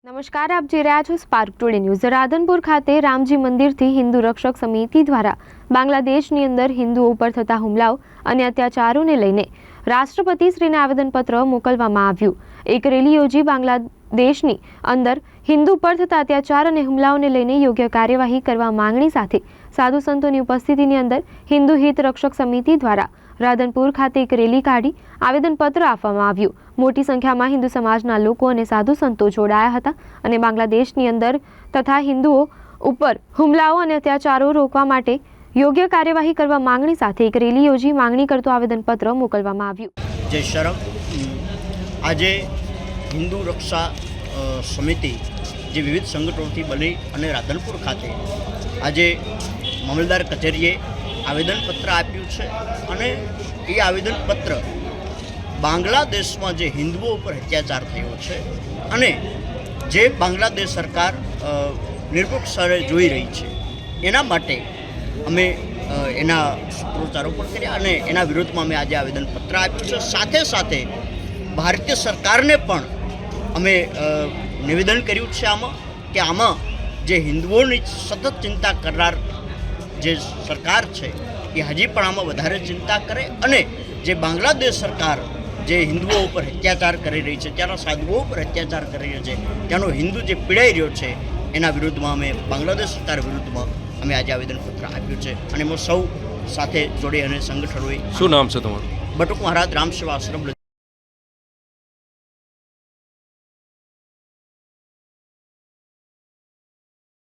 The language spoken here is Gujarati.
નમસ્કાર, આપ જોઈ રહ્યા છો સ્પાર્ક ટુડે ન્યૂઝ। રાધનપુર ખાતે રામજી મંદિરથી હિન્દુ રક્ષક સમિતિ દ્વારા બાંગ્લાદેશની અંદર હિન્દુઓ ઉપર થતા હુમલાઓ અને અત્યાચારોને લઈને રાષ્ટ્રપતિ શ્રીને આવેદનપત્ર મોકલવામાં આવ્યું। એક રેલી યોજી બાંગ્લાદેશની અંદર હિન્દુ પર થતા અત્યાચાર અને હુમલાઓને લઈને યોગ્ય કાર્યવાહી કરવા માંગણી સાથે સાધુ સંતોની ઉપસ્થિતિની અંદર હિન્દુ હિત રક્ષક સમિતિ દ્વારા રાધનપુર ખાતે એક રેલી કાઢી આવેદનપત્ર આપવામાં આવ્યું। મોટી સંખ્યામાં હિન્દુ સમાજના લોકો અને સાધુ સંતો જોડાયા હતા અને બાંગ્લાદેશની અંદર તથા હિન્દુઓ ઉપર હુમલાઓ અને અત્યાચારો રોકવા માટે યોગ્ય કાર્યવાહી કરવા માંગણી સાથે એક રેલી યોજી માંગણી કરતો આવેદનપત્ર મોકલવામાં આવ્યું। જય શરમ। આજે હિન્દુ રક્ષા સમિતિ જે વિવિધ સંગઠનોથી બની અને રાધનપુર ખાતે આજે મામલતદાર કચેરીએ આવેદનપત્ર આપ્યું છે અને એ આવેદનપત્ર બાંગ્લાદેશમાં જે હિન્દુઓ ઉપર અત્યાચાર થયો છે અને જે બાંગ્લાદેશ સરકાર નિરપેક્ષરે જોઈ રહી છે એના માટે અમે એના સૂત્રોચ્ચારો પણ કર્યા અને એના વિરોધમાં અમે આજે આવેદનપત્ર આપ્યું છે। સાથે સાથે ભારતીય સરકારને પણ અમે નિવેદન કર્યું છે કે આમાં જે હિન્દુઓની સતત ચિંતા કરનાર જે સરકાર છે એ હજી પણ આમાં વધારે ચિંતા કરે અને જે બાંગ્લાદેશ સરકાર જે હિન્દુઓ ઉપર અત્યાચાર કરી રહી છે, ત્યાંના સાધુઓ ઉપર અત્યાચાર કરી રહ્યો છે, ત્યાંનો હિન્દુ જે પીડાઈ રહ્યો છે એના વિરુદ્ધમાં અમે બાંગ્લાદેશ સરકાર વિરુદ્ધમાં અમે આજે આવેદનપત્ર આપ્યું છે અને એમાં સૌ સાથે જોડી અને સંગઠનોએ। શું નામ છે તમારું? બટુક મહારાજ રામ સેવા આશ્રમ।